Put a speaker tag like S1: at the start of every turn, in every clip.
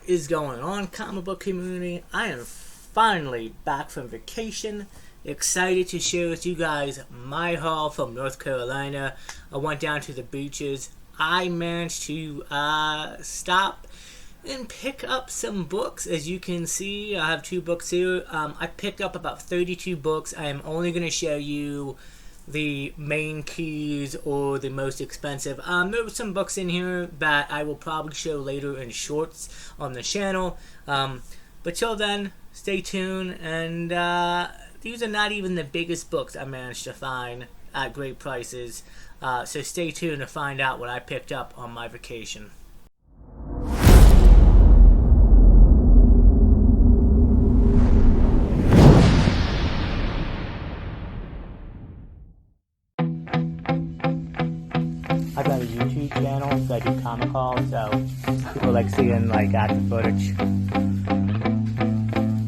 S1: is going on, comic book community? I am finally back from vacation. Excited to share with you guys my haul from North Carolina. I went down to the beaches. I managed to stop and pick up some books. As you can see, I have 2 books here. I picked up about 32 books. I am only going to show you the main keys or the most expensive. There were some books in here that I will probably show later in shorts on the channel. But till then, stay tuned. And these are not even the biggest books I managed to find at great prices. So stay tuned to find out what I picked up on my vacation. I got a YouTube channel, so I do comic hauls, so people like seeing active footage.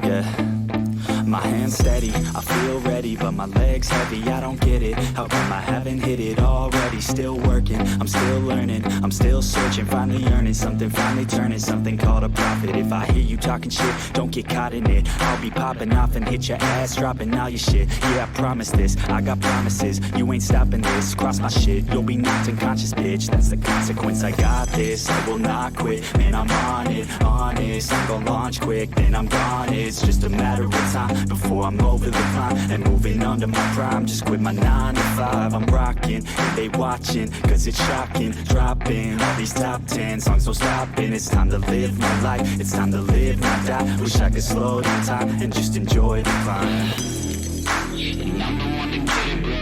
S2: Yeah. My hands steady, I feel ready, but my legs heavy, I don't get it. How come I haven't hit it already? Still working, I'm still learning, I'm still searching, finally earning something, finally turning something called a profit. If I hear you talking shit, don't get caught in it. I'll be popping off and hit your ass, dropping all your shit. Yeah, I promise this, I got promises, you ain't stopping this. Cross my shit, you'll be knocked unconscious, bitch. That's the consequence, I got this, I will not quit. Man, I'm on it, honest, I'm gonna launch quick, then I'm gone. It's just a matter of time before I'm over the climb and moving under my prime. Just quit my 9 to 5, I'm rocking and they watching, cause it's shocking. Dropping all these top 10 songs, no stopping. It's time to live my life, it's time to live, not die. Wish I could slow down time and just enjoy the climb.
S3: And I'm the one to get it, bro.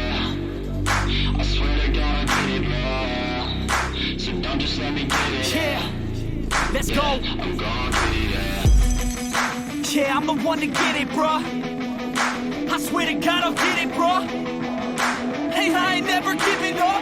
S3: I swear to God I get it, bro. So don't just let me get it.
S4: Yeah, let's go.
S3: I'm gonna get it,
S4: yeah, I'm the one to get it, bruh. I swear to God I'll get it, bruh. Hey, I ain't never giving up.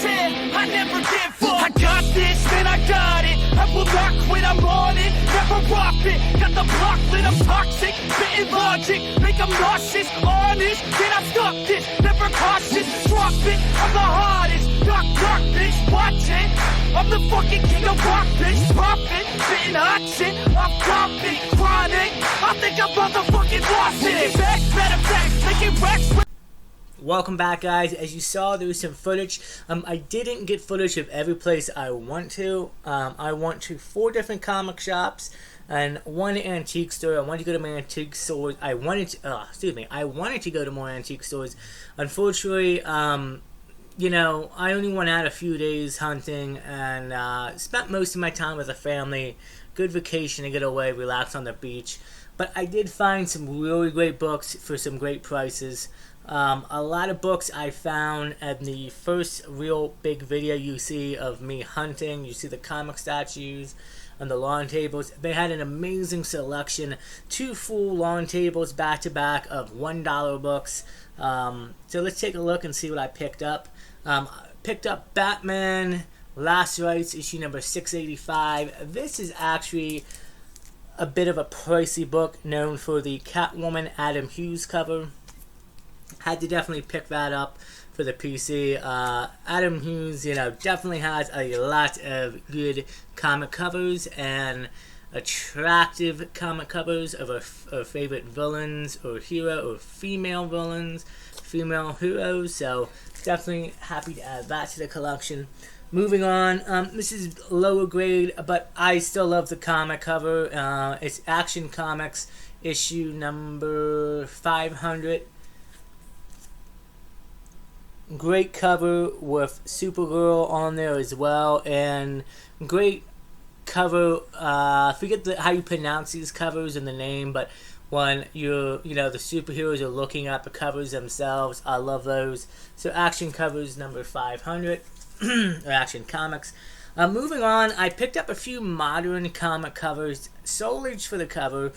S4: Yeah, I never give up. I got this, man, I got it. I will not quit, I'm on it. Never rock it. Got the block lit, I'm toxic. Spitting logic, make them nauseous. Honest, then I stop this. Never cautious, drop it. I'm the hardest. Knock, bitch, watch it. I'm the fucking king of rock, bitch. Profit, spitting hot shit. I'm popping, chronic. I think I'm motherfucking lost it. Back, better back, making racks.
S1: Welcome back, guys. As you saw, there was some footage. I didn't get footage of every place I went to. I went to 4 different comic shops and 1 antique store. I wanted to go to my antique stores. I wanted to go to more antique stores. Unfortunately, you know, I only went out a few days hunting and spent most of my time with the family. Good vacation to get away, relax on the beach. But I did find some really great books for some great prices. A lot of books I found at the first real big video you see of me hunting. You see the comic statues and the lawn tables. They had an amazing selection. 2 full lawn tables back to back of $1 books. So let's take a look and see what I picked up. Picked up Batman Last Rites, issue number 685. This is actually a bit of a pricey book, known for the Catwoman Adam Hughes cover. Had to definitely pick that up for the PC. Adam Hughes, you know, definitely has a lot of good comic covers and attractive comic covers of our favorite villains or hero or female villains, female heroes. So definitely happy to add that to the collection. Moving on, this is lower grade, but I still love the comic cover. It's Action Comics issue number 500. Great cover with Supergirl on there as well, and great cover. I forget how you pronounce these covers in the name, but when the superheroes are looking at the covers themselves, I love those. So Action Covers number 500, or Action Comics. Moving on, I picked up a few modern comic covers solely for the cover.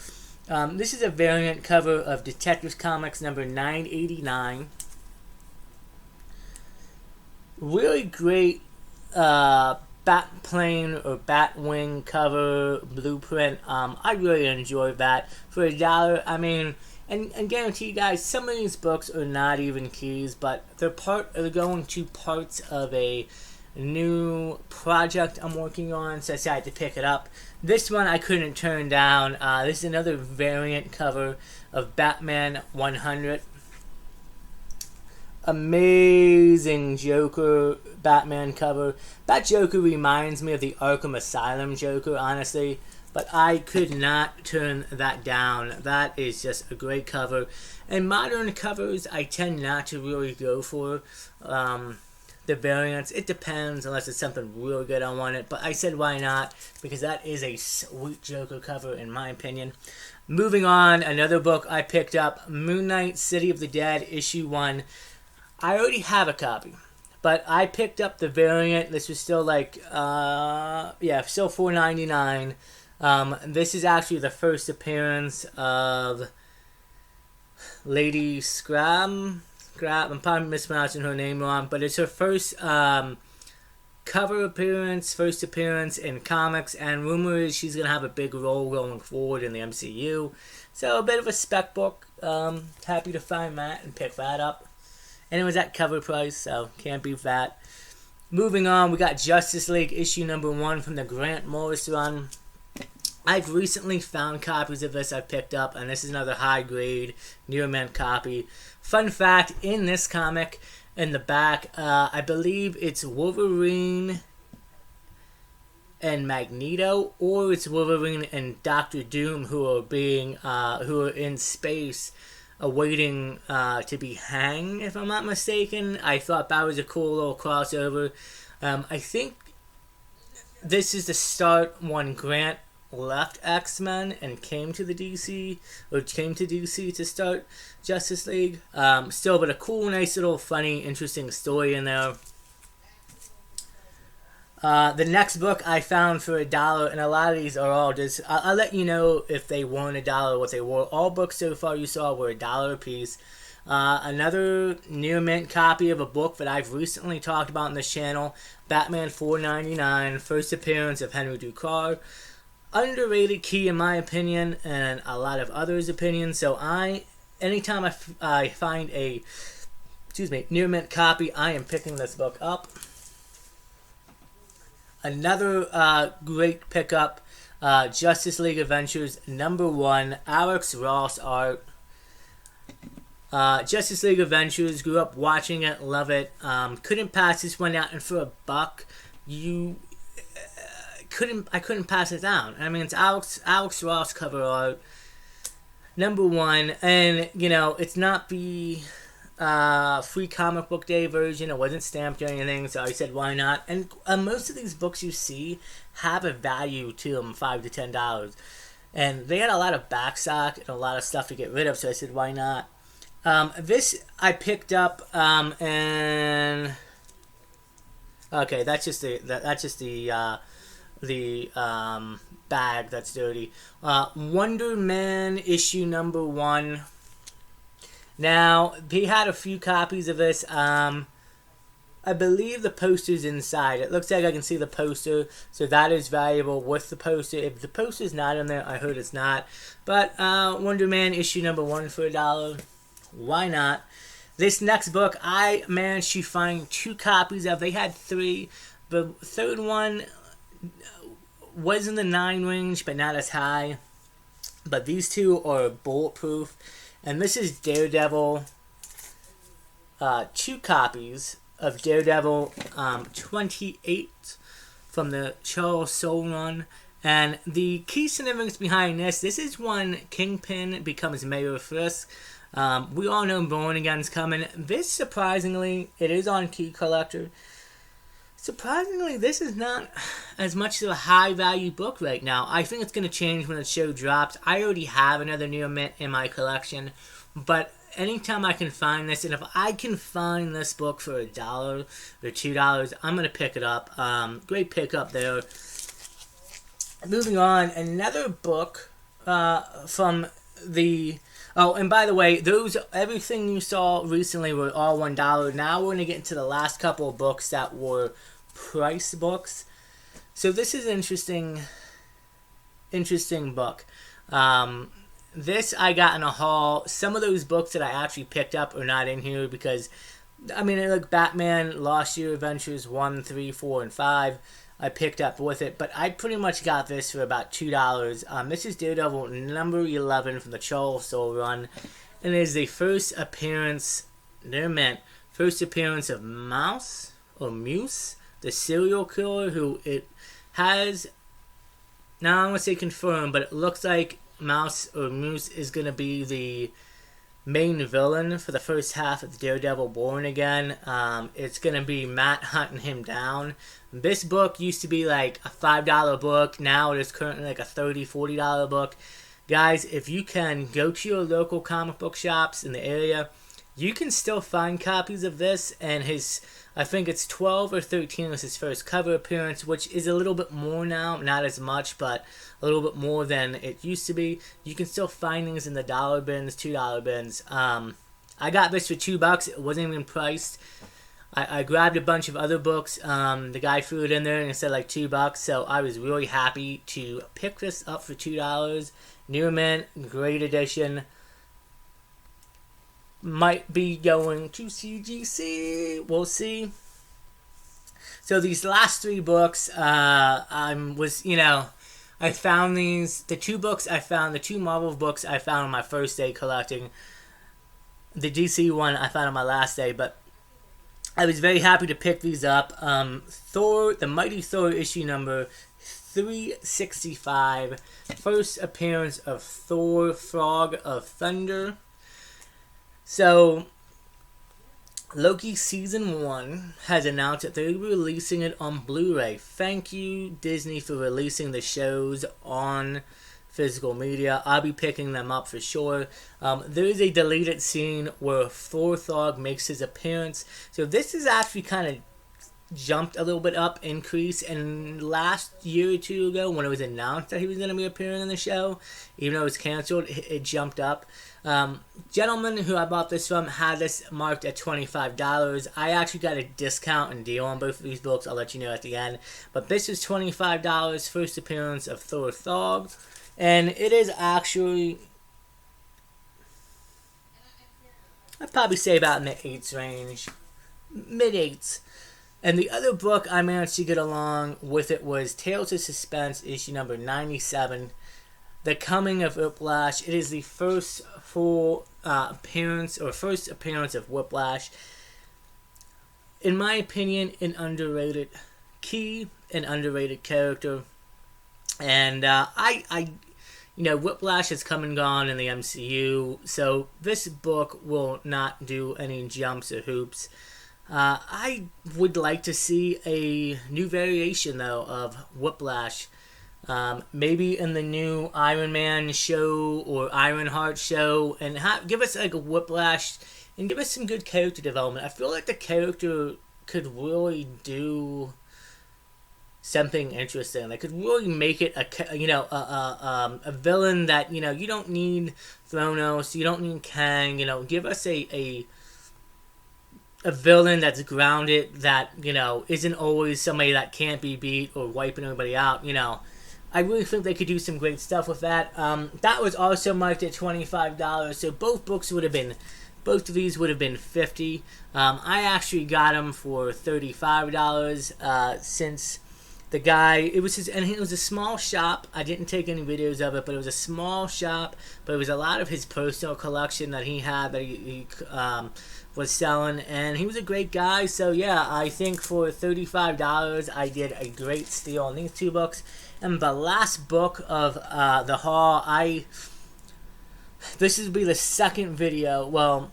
S1: This is a variant cover of Detective Comics number 989. Really great Batplane or Batwing cover blueprint. I really enjoyed that for $1. I mean, and guarantee you guys, some of these books are not even keys, but they're going to parts of a new project I'm working on, so I decided to pick it up. This one I couldn't turn down. This is another variant cover of Batman 100. Amazing Joker Batman cover. That Joker reminds me of the Arkham Asylum Joker, honestly, but I could not turn that down. That is just a great cover. And modern covers, I tend not to really go for the variants. It depends, unless it's something real good I want it. But I said why not, because that is a sweet Joker cover in my opinion. Moving on, another book I picked up, Moon Knight, City of the Dead, issue 1. I already have a copy, but I picked up the variant. This was still like, still $4.99. This is actually the first appearance of Lady Scrab. I'm probably mispronouncing her name wrong, but it's her first cover appearance, first appearance in comics, and rumor is she's going to have a big role going forward in the MCU. So a bit of a spec book. Happy to find that and pick that up. And it was at cover price, so can't beat that. Moving on, we got Justice League issue number 1 from the Grant Morris run. I've recently found copies of this I've picked up, and this is another high-grade, near-mint copy. Fun fact, in this comic, in the back, I believe it's Wolverine and Magneto, or it's Wolverine and Doctor Doom who are in space awaiting to be hanged, if I'm not mistaken. I thought that was a cool little crossover. I think this is the start when Grant left X-Men and came to DC to start Justice League. Still, but a cool, nice little funny, interesting story in there. The next book I found for $1, and a lot of these are all just, I'll let you know if they weren't $1 what they were. All books so far you saw were $1 a piece. Another near mint copy of a book that I've recently talked about on this channel, Batman $4.99, first appearance of Henry Ducard. Underrated key in my opinion, and a lot of others' opinions. So anytime I find a, near mint copy, I am picking this book up. Another great pickup, Justice League Adventures number 1, Alex Ross art. Justice League Adventures, grew up watching it, love it. Couldn't pass this one out, and for $1, I couldn't pass it down. I mean, it's Alex Ross cover art, number 1, and it's not the free comic book day version. It wasn't stamped or anything, so I said why not. And most of these books you see have a value to them, $5 to $10, and they had a lot of backstock and a lot of stuff to get rid of, so I said why not. This I picked up, and okay, that's just the bag that's dirty. Wonder Man issue number 1. Now, he had a few copies of this. I believe the poster's inside. It looks like I can see the poster, so that is valuable with the poster. If the poster's not in there, I heard it's not. But Wonder Man issue number 1 for $1. Why not? This next book, I managed to find 2 copies of. They had 3. The third one was in the 9 range, but not as high. But these 2 are bulletproof. And this is Daredevil, 2 copies of Daredevil 28 from the Charles Soule run. And the key significance behind this is when Kingpin becomes Mayor Frisk. We all know Born Again's coming. This, surprisingly, it is on Key Collector. Surprisingly, this is not as much of a high-value book right now. I think it's going to change when the show drops. I already have another near mint in my collection, but anytime I can find this, and if I can find this book for $1 or $2, I'm going to pick it up. Great pickup there. Moving on, another book from the... Oh, and by the way, everything you saw recently were all $1. Now we're going to get into the last couple of books that were price books. So this is an interesting book. This I got in a haul. Some of those books that I actually picked up are not in here because I mean, like Batman Lost Year Adventures 1, 3, 4, and 5, I picked up with it, but I pretty much got this for about $2. This is Daredevil number 11 from the Charles Soule run, and it is the first appearance, first appearance of Mouse, or Muse, the serial killer who it has, now I'm going to say confirmed, but it looks like Mouse or Muse is going to be the main villain for the first half of Daredevil Born Again. It's going to be Matt hunting him down. This book used to be like a $5 book. Now it is currently like a $30, $40 book. Guys, if you can, go to your local comic book shops in the area. You can still find copies of this, and I think it's 12 or 13 was his first cover appearance, which is a little bit more now, not as much, but a little bit more than it used to be. You can still find things in the dollar bins, $2 bins. I got this for $2. It wasn't even priced. I grabbed a bunch of other books. The guy threw it in there and it said like $2, so I was really happy to pick this up for $2. Near mint, great edition. Might be going to CGC. We'll see. So these last 3 books, I found these. The 2 books I found, the 2 Marvel books I found on my first day collecting. The DC one I found on my last day, but I was very happy to pick these up. Thor, the Mighty Thor issue number 365. First appearance of Thor, Frog of Thunder. So, Loki Season 1 has announced that they're releasing it on Blu-ray. Thank you, Disney, for releasing the shows on physical media. I'll be picking them up for sure. There is a deleted scene where Thor Thog makes his appearance. So this is actually kind of jumped a little bit up, increase, and last year or 2 ago when it was announced that he was going to be appearing in the show, even though it was canceled, it jumped up. Gentleman who I bought this from had this marked at $25. I actually got a discount and deal on both of these books. I'll let you know at the end. But this is $25, first appearance of Thor Thog, and it is actually, I'd probably say about in the 8s range, mid-8s. And the other book I managed to get along with it was Tales of Suspense, issue number 97, The Coming of Whiplash. It is the first full appearance of Whiplash. In my opinion, an underrated character. And Whiplash has come and gone in the MCU, so this book will not do any jumps or hoops. I would like to see a new variation, though, of Whiplash. Maybe in the new Iron Man show or Ironheart show, and give us like a Whiplash and give us some good character development. I feel like the character could really do something interesting. They could really make it a villain that you don't need Thronos, you don't need Kang. Give us a villain that's grounded, that isn't always somebody that can't be beat or wiping everybody out. I really think they could do some great stuff with that. That was also marked at $25, so both of these would have been $50. I actually got them for $35 since the guy, it was a small shop. I didn't take any videos of it, but it was a small shop, but it was a lot of his personal collection that he had that he was selling, and he was a great guy. So yeah, I think for $35 I did a great steal on these 2 books. And the last book of the haul, this will be the second video. Well,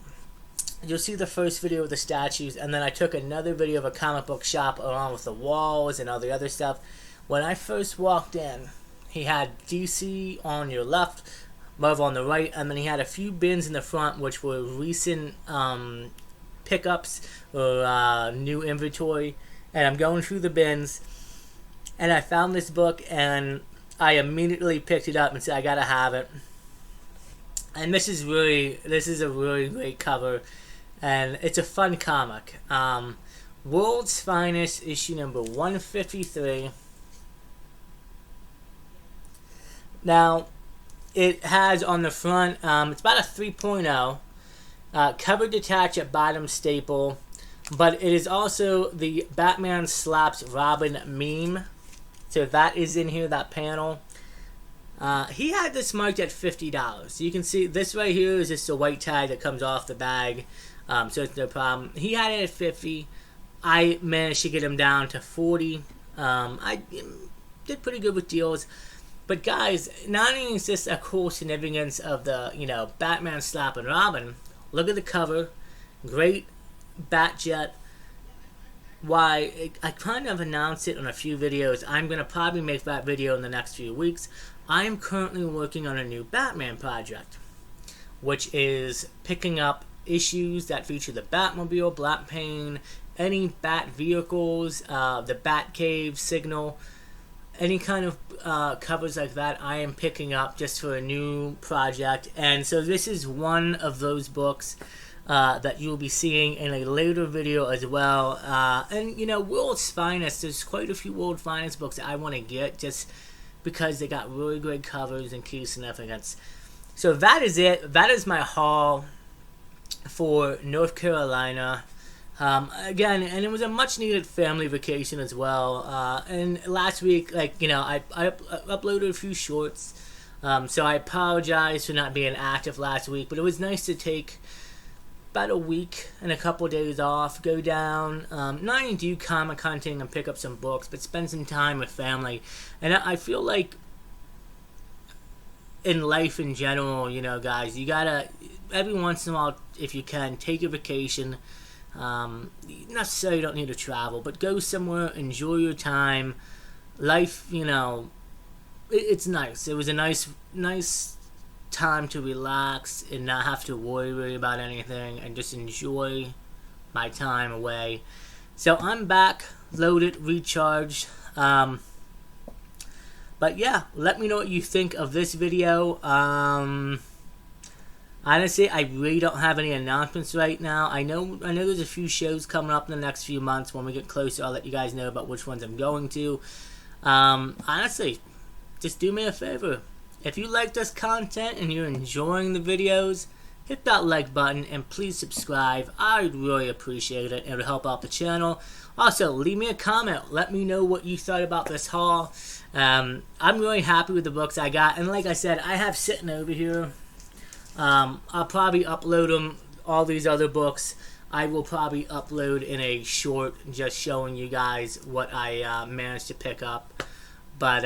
S1: you'll see the first video of the statues, and then I took another video of a comic book shop along with the walls and all the other stuff. When I first walked in, he had DC on your left, Marvel on the right, and then he had a few bins in the front which were recent pickups or new inventory. And I'm going through the bins, and I found this book, and I immediately picked it up and said I gotta have it. And this is a really great cover, and it's a fun comic. World's Finest, issue number 153. Now, it has on the front, it's about a 3.0, cover detach at bottom staple. But it is also the Batman slaps Robin meme. So that is in here, that panel. He had this marked at $50. So you can see this right here is just a white tag that comes off the bag. So it's no problem. He had it at $50. I managed to get him down to $40. I did pretty good with deals. But guys, not only is this a cool significance of the, Batman slapping Robin, look at the cover. Great Batjet. Why, I kind of announced it on a few videos. I'm going to probably make that video in the next few weeks. I am currently working on a new Batman project, which is picking up issues that feature the Batmobile, Black Pain, any Bat vehicles, the Batcave, Signal, any kind of covers like that I am picking up just for a new project. And so this is one of those books that you'll be seeing in a later video as well. And World's Finest, there's quite a few World's Finest books that I want to get just because they got really great covers and key significance. So that is it. That is my haul for North Carolina. Again, and it was a much needed family vacation as well. And last week, I uploaded a few shorts. So I apologize for not being active last week, but it was nice to take about a week and a couple days off, go down, not only do comic hunting and pick up some books, but spend some time with family. And I feel like in life in general, guys, you gotta, every once in a while, if you can, take a vacation. Not necessarily don't need to travel, but go somewhere, enjoy your time. Life, it's nice. It was a nice time to relax and not have to worry really about anything and just enjoy my time away. So I'm back, loaded, recharged. But yeah, let me know what you think of this video. Honestly, I really don't have any announcements right now. I know there's a few shows coming up in the next few months. When we get closer, I'll let you guys know about which ones I'm going to. Honestly, just do me a favor. If you like this content and you're enjoying the videos, hit that like button and please subscribe. I'd really appreciate it. It would help out the channel. Also, leave me a comment. Let me know what you thought about this haul. I'm really happy with the books I got. And like I said, I have sitting over here. I'll probably upload them, all these other books. I will probably upload in a short just showing you guys what I managed to pick up. But,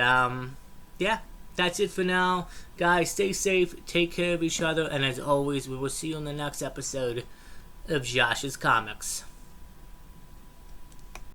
S1: yeah. That's it for now. Guys, stay safe, take care of each other, and as always, we will see you in the next episode of Josh's Comics.